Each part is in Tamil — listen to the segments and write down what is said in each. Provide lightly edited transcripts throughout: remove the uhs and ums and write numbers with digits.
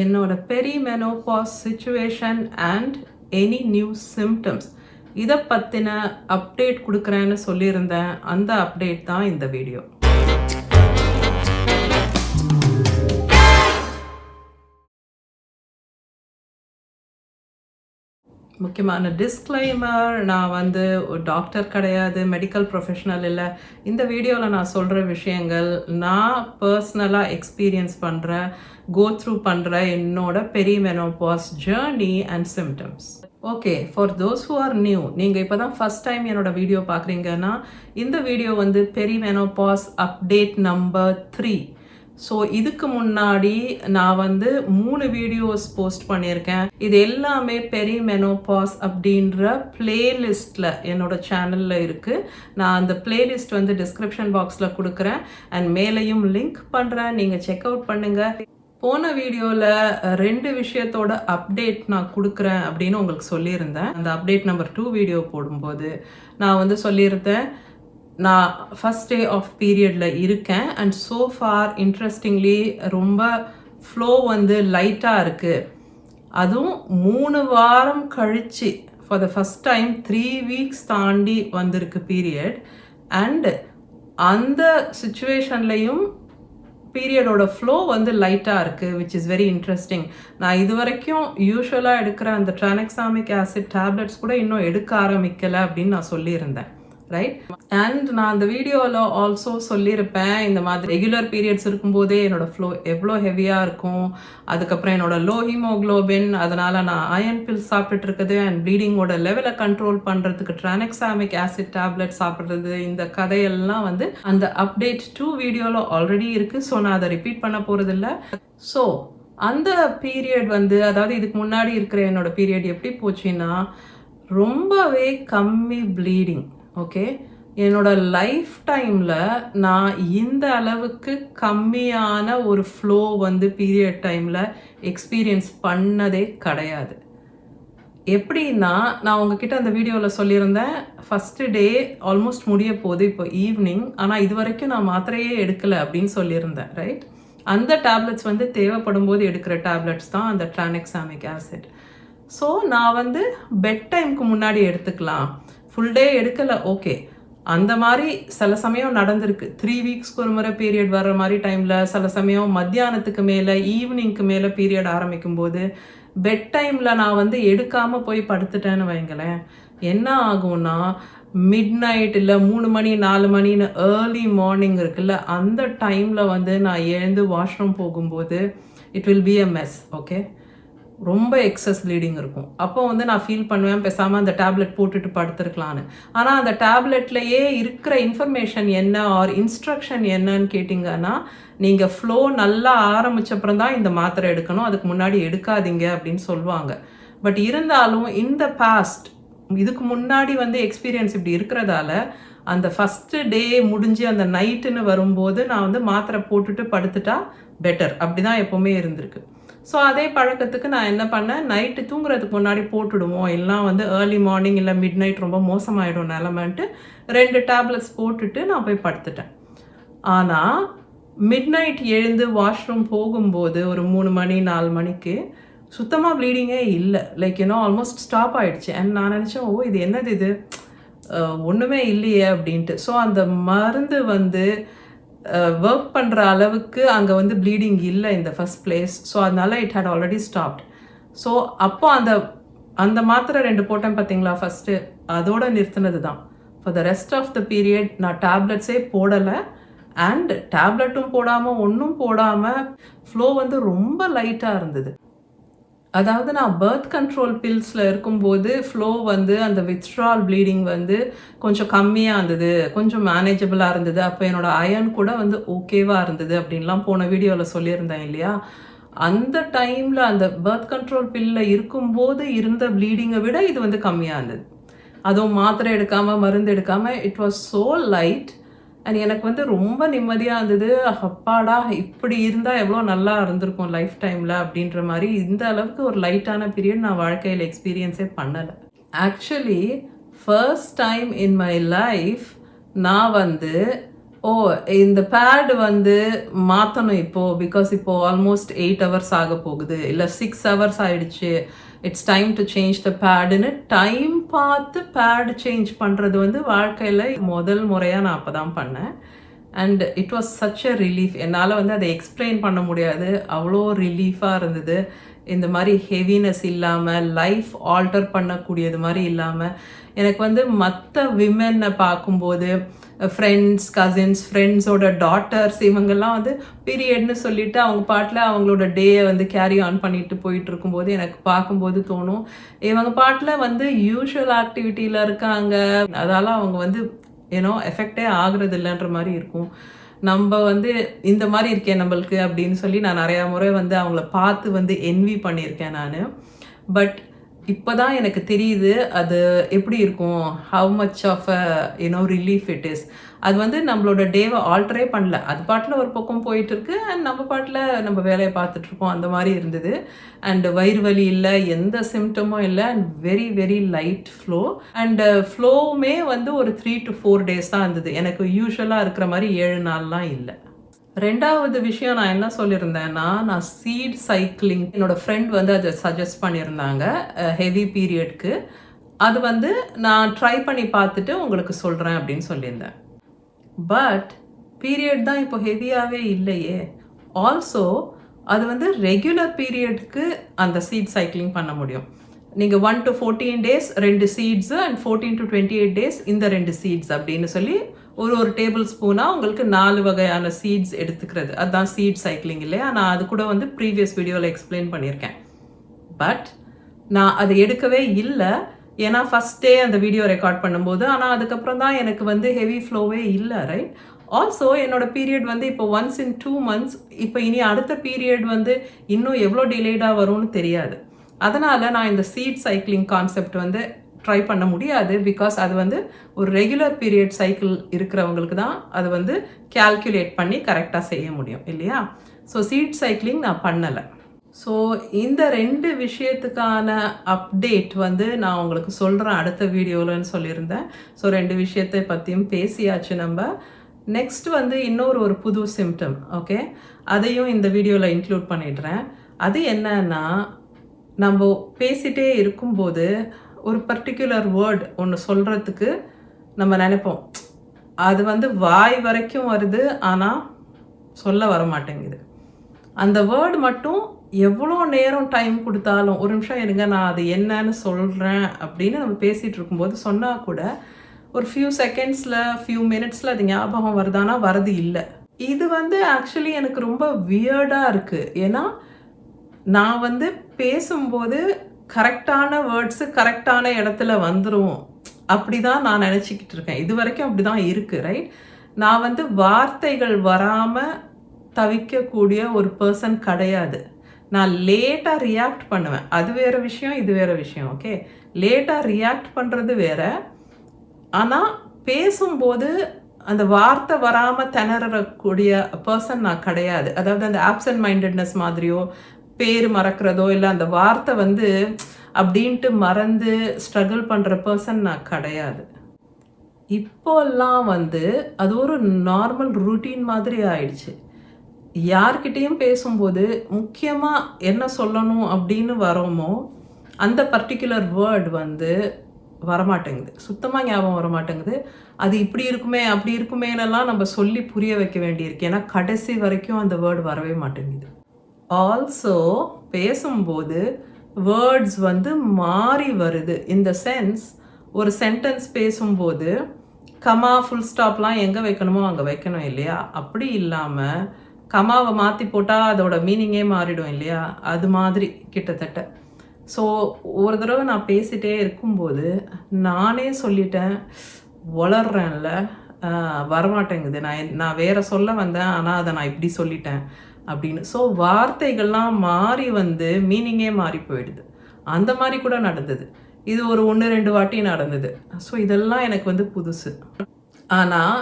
என்னோட perimenopause situation and any new symptoms இதை பற்றின அப்டேட் கொடுக்குறேன்னு சொல்லியிருந்தேன். அந்த அப்டேட் தான் இந்த வீடியோ. முக்கியமான டிஸ்க்ளைமர், நான் ஒரு டாக்டர் கிடையாது, மெடிக்கல் ப்ரொஃபஷனல் இல்லை. இந்த வீடியோவில் நான் சொல்கிற விஷயங்கள் நான் பர்சனலாக எக்ஸ்பீரியன்ஸ் பண்ணுறேன், கோ த்ரூ பண்ணுற என்னோட perimenopause journey and symptoms. Okay, for those who are new, நீங்கள் இப்போ தான் ஃபஸ்ட் டைம் என்னோட வீடியோ பார்க்குறீங்கன்னா இந்த video perimenopause update number 3. So இதுக்கு முன்னாடி நான் 3 வீடியோஸ் போஸ்ட் பண்ணியிருக்கேன். இது எல்லாமே பெரிமெனோபாஸ் அப்படின்ற பிளேலிஸ்ட்டில் என்னோட சேனலில் இருக்குது. நான் அந்த பிளேலிஸ்ட் டிஸ்கிரிப்ஷன் பாக்ஸில் கொடுக்குறேன் அண்ட் மேலேயும் லிங்க் பண்ணுறேன், நீங்கள் செக் அவுட் பண்ணுங்கள். போன வீடியோவில் 2 விஷயத்தோட அப்டேட் நான் கொடுக்குறேன் அப்படின்னு உங்களுக்கு சொல்லியிருந்தேன். அந்த அப்டேட் நம்பர் 2 வீடியோ போடும்போது நான் சொல்லியிருந்தேன், நான் ஃபஸ்ட் டே ஆஃப் பீரியடில் இருக்கேன் அண்ட் ஸோ ஃபார் இன்ட்ரெஸ்டிங்லி ரொம்ப ஃப்ளோ லைட்டாக இருக்குது. அதுவும் 3 வாரம் கழித்து for the first time 3 weeks தாண்டி வந்திருக்கு பீரியட். அண்ட் அந்த சுச்சுவேஷன்லையும் பீரியடோட ஃப்ளோ லைட்டாக இருக்குது, விச் இஸ் வெரி இன்ட்ரெஸ்டிங். நான் இது வரைக்கும் யூஸ்வலாக எடுக்கிற அந்த ட்ரானெக்ஸாமிக் ஆசிட் டேப்லெட்ஸ் கூட இன்னும் எடுக்க ஆரம்பிக்கலை அப்படின்னு நான் சொல்லியிருந்தேன், ரைட்? அண்ட் நான் அந்த வீடியோவில் ஆல்சோ சொல்லியிருப்பேன், இந்த மாதிரி ரெகுலர் பீரியட்ஸ் இருக்கும்போதே என்னோட ஃப்ளோ எவ்வளோ ஹெவியாக இருக்கும், அதுக்கப்புறம் என்னோட லோ ஹீமோக்ளோபின், அதனால் நான் அயன் பில்ஸ் சாப்பிட்டுட்டு இருக்குது அண்ட் ப்ளீடிங்கோட லெவலை கண்ட்ரோல் பண்ணுறதுக்கு ட்ரானெக்ஸாமிக் ஆசிட் டேப்லெட் சாப்பிட்றது, இந்த கதையெல்லாம் அந்த அப்டேட் 2 வீடியோவில் ஆல்ரெடி இருக்குது. ஸோ நான் அதை ரிப்பீட் பண்ண போகிறதில்ல. ஸோ அந்த பீரியட் அதாவது இதுக்கு முன்னாடி இருக்கிற என்னோட பீரியட் எப்படி போச்சுன்னா, ரொம்பவே கம்மி ப்ளீடிங். ஓகே, என்னோட லைஃப் டைமில் நான் இந்த அளவுக்கு கம்மியான ஒரு ஃப்ளோ பீரியட் டைமில் எக்ஸ்பீரியன்ஸ் பண்ணதே கிடையாது. எப்படின்னா, நான் உங்ககிட்ட அந்த வீடியோவில் சொல்லியிருந்தேன், ஃபஸ்ட்டு டே ஆல்மோஸ்ட் முடிய போகுது இப்போ ஈவினிங், ஆனால் இது வரைக்கும் நான் மாத்திரையே எடுக்கலை அப்படின்னு சொல்லியிருந்தேன், ரைட்? அந்த டேப்லெட்ஸ் தேவைப்படும் போது எடுக்கிற டேப்லெட்ஸ் தான் அந்த ட்ரானெக்ஸாமிக் ஆசிட். ஸோ நான் பெட் டைமுக்கு முன்னாடி எடுத்துக்கலாம், ஃபுல் டே எடுக்கலை, ஓகே. அந்த மாதிரி சில சமயம் நடந்திருக்கு. 3 வீக்ஸ்க்கு ஒரு முறை பீரியட் வர்ற மாதிரி டைமில், சில சமயம் மத்தியானத்துக்கு மேலே ஈவினிங்க்கு மேலே பீரியட் ஆரம்பிக்கும் போது பெட் டைமில் நான் எடுக்காமல் போய் படுத்துட்டேன்னு வைங்களேன், என்ன ஆகும்னா மிட் நைட் இல்லை 3 மணி 4 மணின்னு ஏர்லி மார்னிங் இருக்குல்ல, அந்த டைமில் நான் எழுந்து வாஷ்ரூம் போகும்போது it will be a mess. Okay, ரொம்ப எக்ஸஸ் ப்ளீடிங் இருக்கும். அப்போ நான் ஃபீல் பண்ணுவேன், பேசாமல் அந்த டேப்லெட் போட்டுட்டு படுத்துருக்கலான்னு. ஆனால் அந்த டேப்லெட்லையே இருக்கிற இன்ஃபர்மேஷன் என்ன ஆர் இன்ஸ்ட்ரக்ஷன் என்னன்னு கேட்டிங்கன்னா, நீங்கள் ஃப்ளோ நல்லா ஆரம்பிச்சப்புறம் தான் இந்த மாத்திரை எடுக்கணும், அதுக்கு முன்னாடி எடுக்காதீங்க அப்படின்னு சொல்லுவாங்க. பட் இருந்தாலும் இந்த பாஸ்ட் இதுக்கு முன்னாடி எக்ஸ்பீரியன்ஸ் இப்படி இருக்கிறதால அந்த ஃபஸ்ட்டு டே முடிஞ்சு அந்த நைட்டுன்னு வரும்போது நான் மாத்திரை போட்டுட்டு படுத்துட்டா பெட்டர், அப்படி தான் எப்போவுமே இருந்திருக்கு. ஸோ அதே பழக்கத்துக்கு நான் என்ன பண்ணேன், நைட்டு தூங்குறதுக்கு முன்னாடி போட்டுடுவோம், எல்லாம் ஏர்லி மார்னிங் இல்லை மிட் நைட் ரொம்ப மோசமாயிடும் நிலமன்ட்டு 2 டேப்லெட்ஸ் போட்டுட்டு நான் போய் படுத்துட்டேன். ஆனால் மிட் நைட் எழுந்து வாஷ்ரூம் போகும்போது ஒரு 3 மணி 4 மணிக்கு சுத்தமாக ப்ளீடிங்கே இல்லை, லைக் ஆல்மோஸ்ட் ஸ்டாப் ஆகிடுச்சு. அண்ட் நான் நினச்சேன், ஓ இது என்னது இது, ஒன்றுமே இல்லையே அப்படின்ட்டு. ஸோ அந்த மருந்து ஒர்க் பண்ணுற அளவுக்கு அங்கே ப்ளீடிங் இல்லை இந்த ஃபஸ்ட் பிளேஸ். ஸோ அதனால it had already stopped. So அப்போ அந்த மாத்திரை 2 போட்டேன் பார்த்தீங்களா ஃபஸ்ட்டு, அதோட நிறுத்தினது தான். For the rest of the period நான் டேப்லெட்ஸே போடலை அண்ட் டேப்லெட்டும் போடாமல் ஒன்றும் போடாமல் ஃப்ளோ ரொம்ப லைட்டாக இருந்தது. அதாவது நான் பர்த் கண்ட்ரோல் பில்ஸில் இருக்கும்போது ஃப்ளோ அந்த வித்ட்ரால் ப்ளீடிங் கொஞ்சம் கம்மியாக இருந்தது, கொஞ்சம் மேனேஜபிளாக இருந்தது. அப்போ என்னோடய அயன் கூட ஓகேவாக இருந்தது அப்படின்லாம் போன வீடியோவில் சொல்லியிருந்தேன் இல்லையா. அந்த டைமில் அந்த பர்த் கண்ட்ரோல் பில்லில் இருக்கும்போது இருந்த ப்ளீடிங்கை விட இது கம்மியாக இருந்தது. அதுவும் மாத்திரை எடுக்காமல் மருந்து எடுக்காமல் it was so light. And எனக்கு ரொம்ப நிம்மதியாக இருந்தது. அப்பாடா, இப்படி இருந்தால் எவ்வளோ நல்லா இருந்திருக்கும் லைஃப் டைமில் அப்படின்ற மாதிரி. இந்த அளவுக்கு ஒரு லைட்டான பீரியட் நான் வாழ்க்கையில் எக்ஸ்பீரியன்ஸே பண்ணலை. Actually first time in my life நான் ஓ! இந்த பேட் வந்து மாத்தணும் இப்போ. பிகாஸ் இப்போ ஆல்மோஸ்ட் 8 ஹவர்ஸ் ஆக போகுது. இல்ல 6 ஹவர்ஸ் ஆயிடுச்சு. It's time to change the பேடுன்னு டைம் பார்த்து பேட் சேஞ்ச் பண்றது வந்து வாழ்க்கையில முதல் முறையா நான் அப்பதான் பண்ணேன். And it was such a relief. என்னால வந்து அதை எக்ஸ்பிளைன் பண்ண முடியாது. அவ்வளோ ரிலீஃபா இருந்தது. இந்த மாரி ஹெவினஸ் இல்லாம, லைஃப் ஆல்டர் பண்ணக்கூடியது மாரி இல்லாம, எனக்கு வந்து மத்த விமென்ன பார்க்கும்போது ஃப்ரெண்ட்ஸ், கசின்ஸ், ஃப்ரெண்ட்ஸோட டாட்டர்ஸ் இவங்கெல்லாம் வந்து பீரியட்னு சொல்லிட்டு அவங்க பாட்டில் அவங்களோட டேயை வந்து கேரி ஆன் பண்ணிட்டு போயிட்டு இருக்கும்போது எனக்கு பார்க்கும்போது தோணும், இவங்க பாட்டில் வந்து யூஷுவல் ஆக்டிவிட்டியில் இருக்காங்க, அதால அவங்க வந்து எஃபெக்டே ஆகுறது இல்லைன்ற மாதிரி இருக்கும். நம்ம வந்து இந்த மாதிரி இருக்கேன் நம்மளுக்கு அப்படின்னு சொல்லி நான் நிறையா முறை வந்து அவங்கள பார்த்து வந்து என்வி பண்ணியிருக்கேன் நான். பட் இப்போதான் எனக்கு தெரியுது அது எப்படி இருக்கும், how much of relief it is. அது வந்து நம்மளோட டேவை ஆல்டரே பண்ணல, அது பாட்டில் ஒரு பக்கம் போயிட்டு இருக்கு அண்ட் நம்ம பாட்டில் நம்ம வேலையை பார்த்துட்டு இருக்கோம். அந்த மாதிரி இருந்தது. அண்ட் வயிறு வலி இல்லை, எந்த சிம்டமும் இல்லை, and very very light flow. And ஃப்ளோவுமே வந்து ஒரு 3 to 4 days தான் இருந்தது. எனக்கு யூஸ்வலாக இருக்கிற மாதிரி 7 நாள்லாம் இல்லை. ரெண்டாவது விஷயம் நான் என்ன சொல்லியிருந்தேன்னா, நான் சீட் சைக்கிளிங் என்னோட ஃப்ரெண்ட் வந்து அதை சஜஸ்ட் பண்ணியிருந்தாங்க ஹெவி பீரியட்க்கு. அது வந்து நான் ட்ரை பண்ணி பார்த்துட்டு உங்களுக்கு சொல்கிறேன் அப்படின்னு சொல்லியிருந்தேன். பட் பீரியட் தான் இப்போ ஹெவியாகவே இல்லையே. ஆல்சோ அது வந்து ரெகுலர் பீரியட்க்கு அந்த சீட் சைக்கிளிங் பண்ண முடியும். நீங்கள் 1 to 14 days 2 சீட்ஸு அண்ட் 14 to 28 days இந்த 2 சீட்ஸ் அப்படின்னு சொல்லி ஒரு டேபிள் ஸ்பூனாக உங்களுக்கு 4 வகையான சீட்ஸ் எடுத்துக்கிறது. அதுதான் சீட் சைக்கிளிங் இல்லையா. நான் அது கூட வந்து ப்ரீவியஸ் வீடியோவில் எக்ஸ்பிளைன் பண்ணியிருக்கேன். பட் நான் அதை எடுக்கவே இல்லை, ஏன்னா ஃபஸ்ட் டே அந்த வீடியோ ரெக்கார்ட் பண்ணும்போது. ஆனால் அதுக்கப்புறம் தான் எனக்கு வந்து ஹெவி ஃப்ளோவே இல்லை, ரைட். ஆல்சோ என்னோட பீரியட் வந்து இப்போ ஒன்ஸ் இன் 2 months. இப்போ இனி அடுத்த பீரியட் வந்து இன்னும் எவ்வளோ டிலேடாக வரும்னு தெரியாது. அதனால் நான் இந்த சீட் சைக்கிளிங் கான்செப்ட் வந்து ட்ரை பண்ண முடியாது. பிகாஸ் அது வந்து ஒரு ரெகுலர் பீரியட் சைக்கிள் இருக்கிறவங்களுக்கு தான் அது வந்து கேல்குலேட் பண்ணி கரெக்டாக செய்ய முடியும் இல்லையா. ஸோ சீட் சைக்கிளிங் நான் பண்ணலை. ஸோ இந்த 2 விஷயத்துக்கான அப்டேட் வந்து நான் உங்களுக்கு சொல்கிறேன் அடுத்த வீடியோவில்னு சொல்லியிருந்தேன். ஸோ 2 விஷயத்தை பற்றியும் பேசியாச்சு நம்ம. நெக்ஸ்ட் வந்து ஒரு புது சிம்டம், ஓகே, அதையும் இந்த வீடியோவில் இன்க்ளூட் பண்ணிடுறேன். அது என்னன்னா, நம்ம பேசிகிட்டே இருக்கும்போது ஒரு பர்டிகுலர் வேர்ட் ஒன்று சொல்கிறதுக்கு நம்ம நினைப்போம், அது வந்து வாய் வரைக்கும் வருது ஆனால் சொல்ல வர மாட்டேங்குது. அந்த வேர்டு மட்டும் எவ்வளோ நேரம் டைம் கொடுத்தாலும், ஒரு நிமிஷம் இருங்க நான் அது என்னன்னு சொல்கிறேன் அப்படின்னு நம்ம பேசிகிட்டு இருக்கும்போது சொன்னால் கூட ஒரு ஃபியூ செகண்ட்ஸில் ஃபியூ மினிட்ஸில் அது ஞாபகம் வருதானா வரது இல்லை. இது வந்து ஆக்சுவலி எனக்கு ரொம்ப வியர்டாக இருக்குது. ஏன்னா நான் வந்து பேசும்போது கரெக்டான வேர்ட்ஸு கரெக்டான இடத்துல வந்துடும் அப்படி தான் நான் நினச்சிக்கிட்டு இருக்கேன். இது வரைக்கும் அப்படி தான் இருக்குது, ரைட். நான் வந்து வார்த்தைகள் வராமல் தவிக்கக்கூடிய ஒரு பர்சன் கிடையாது. நான் லேட்டாக ரியாக்ட் பண்ணுவேன், அது வேறு விஷயம், இது வேறு விஷயம், ஓகே. லேட்டாக ரியாக்ட் பண்ணுறது வேறு. ஆனால் பேசும்போது அந்த வார்த்தை வராமல் திணறக்கூடிய பர்சன் நான் கிடையாது. அதாவது அந்த ஆப்சன்ட் மைண்டட்னஸ் மாதிரியோ, பேர் மறக்கிறதோ, இல்லை அந்த வார்த்தை வந்து அப்படின்ட்டு மறந்து ஸ்ட்ரகிள் பண்ணுற பர்சன் நான் கிடையாது. இப்போல்லாம் வந்து அது ஒரு நார்மல் ரூட்டீன் மாதிரி ஆயிடுச்சு. யார்கிட்டையும் பேசும்போது முக்கியமாக என்ன சொல்லணும் அப்படின்னு வரோமோ அந்த பர்டிகுலர் வேர்ட் வந்து வரமாட்டேங்குது, சுத்தமாக ஞாபகம் வரமாட்டேங்குது. அது இப்படி இருக்குமே அப்படி இருக்குமேனெல்லாம் நம்ம சொல்லி புரிய வைக்க வேண்டியிருக்கு. ஏன்னா கடைசி வரைக்கும் அந்த வேர்டு வரவே மாட்டேங்குது. ஆல்சோ பேசும்போது வேர்ட்ஸ் வந்து மாறி வருது. இந்த சென்ஸ், ஒரு சென்டென்ஸ் பேசும்போது கமா ஃபுல் ஸ்டாப்லாம் எங்கே வைக்கணுமோ அங்கே வைக்கணும் இல்லையா. அப்படி இல்லாமல் கமாவை மாற்றி போட்டால் அதோட மீனிங்கே மாறிடும் இல்லையா, அது மாதிரி கிட்டத்தட்ட. ஸோ ஒரு தடவை நான் பேசிகிட்டே இருக்கும்போது நானே சொல்லிட்டேன், வளர்றேன்ல, வரமாட்டேங்குது, நான் வேறு சொல்ல வந்தேன் ஆனால் அதை நான் இப்படி சொல்லிட்டேன் அப்படின்னு. ஸோ வார்த்தைகள்லாம் மாறி வந்து மீனிங்கே மாறி போயிடுது. அந்த மாதிரி கூட நடந்தது. இது ஒரு 1-2 வாட்டி நடந்தது. ஸோ இதெல்லாம் எனக்கு வந்து புதுசு. ஆனால்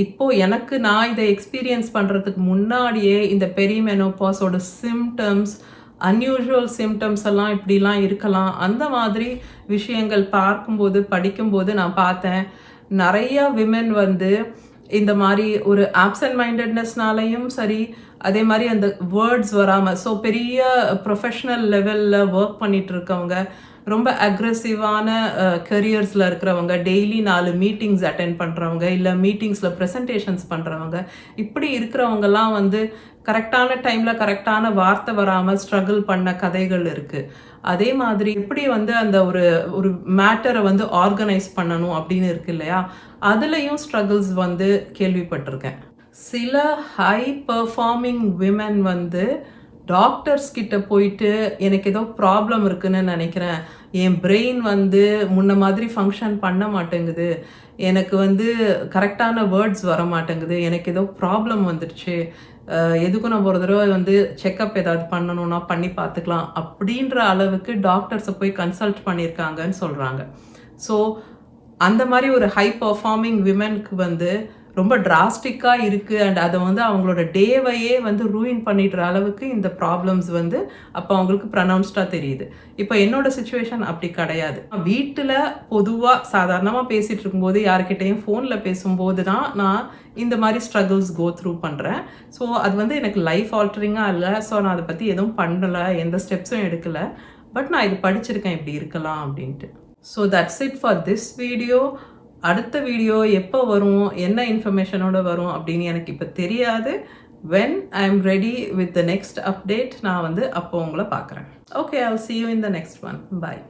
இப்போது எனக்கு நான் இதை எக்ஸ்பீரியன்ஸ் பண்ணுறதுக்கு முன்னாடியே இந்த பெரிமெனோபாஸோட சிம்டம்ஸ், அன்யூஷுவல் சிம்டம்ஸ் எல்லாம் இப்படிலாம் இருக்கலாம், அந்த மாதிரி விஷயங்கள் பார்க்கும்போது படிக்கும்போது நான் பார்த்தேன். நிறையா விமென் வந்து இந்த மாதிரி ஒரு ஆப்சென்ட் மைண்டட்னஸ்னாலையும் சரி, அதே மாதிரி அந்த வேர்ட்ஸ் வராமல், ஸோ பெரிய ப்ரொஃபஷ்னல் லெவலில் ஒர்க் பண்ணிட்டு இருக்கவங்க, ரொம்ப அக்ரெசிவான கரியர்ஸில் இருக்கிறவங்க, டெய்லி 4 மீட்டிங்ஸ் அட்டென்ட் பண்ணுறவங்க, இல்லை மீட்டிங்ஸில் ப்ரெசன்டேஷன்ஸ் பண்ணுறவங்க, இப்படி இருக்கிறவங்கலாம் வந்து கரெக்டான டைமில் கரெக்டான வார்த்தை வராமல் ஸ்ட்ரகிள் பண்ண கதைகள் இருக்குது. அதே மாதிரி எப்படி வந்து அந்த ஒரு ஒரு மேட்டரை வந்து ஆர்கனைஸ் பண்ணணும் அப்படின்னு இருக்கு இல்லையா, அதுலேயும் ஸ்ட்ரகிள்ஸ் வந்து கேள்விப்பட்டிருக்கேன். சில ஹை பெர்ஃபார்மிங் விமன் வந்து டாக்டர்ஸ் கிட்ட போயிட்டு எனக்கு ஏதோ ப்ராப்ளம் இருக்குன்னு நினைக்கிறேன், என் பிரெயின் வந்து முன்ன மாதிரி ஃபங்க்ஷன் பண்ண மாட்டேங்குது, எனக்கு வந்து கரெக்டான வேர்ட்ஸ் வர மாட்டேங்குது, எனக்கு ஏதோ ப்ராப்ளம் வந்துடுச்சு, எதுக்கும் நம்ம ஒரு தடவை வந்து செக்கப் ஏதாவது பண்ணணும்னா பண்ணி பார்த்துக்கலாம் அப்படின்ற அளவுக்கு டாக்டர்ஸை போய் கன்சல்ட் பண்ணியிருக்காங்கன்னு சொல்கிறாங்க. ஸோ அந்த மாதிரி ஒரு ஹை பர்ஃபார்மிங் விமென்க்கு வந்து ரொம்ப டிராஸ்டிக்காக இருக்குது, அண்ட் அதை வந்து அவங்களோட டேவையே வந்து ரூயின் பண்ணிடுற அளவுக்கு இந்த ப்ராப்ளம்ஸ் வந்து அப்போ அவங்களுக்கு ப்ரனவுன்ஸ்டாக தெரியுது. இப்போ என்னோட சுச்சுவேஷன் அப்படி கிடையாது. வீட்டில் பொதுவாக சாதாரணமாக பேசிகிட்டு இருக்கும்போது யார்கிட்டையும் ஃபோனில் பேசும்போது தான் நான் இந்த மாதிரி ஸ்ட்ரகிள்ஸ் கோ த்ரூ பண்ணுறேன். ஸோ அது வந்து எனக்கு லைஃப் ஆல்டரிங்காக இல்லை. ஸோ நான் அதை பற்றி எதுவும் பண்ணலை, எந்த ஸ்டெப்ஸும் எடுக்கலை. பட் நான் இது படிச்சிருக்கேன் இப்படி இருக்கலாம் அப்படின்ட்டு. So that's it for this video. அடுத்த வீடியோ எப்போ வரும், என்ன இன்ஃபர்மேஷனோட வரும் அப்படின்னு எனக்கு இப்போ தெரியாது. when I am ready with the next update, நான் வந்து அப்போ உங்களை பார்க்குறேன். Okay, I'll see you in the next one. Bye.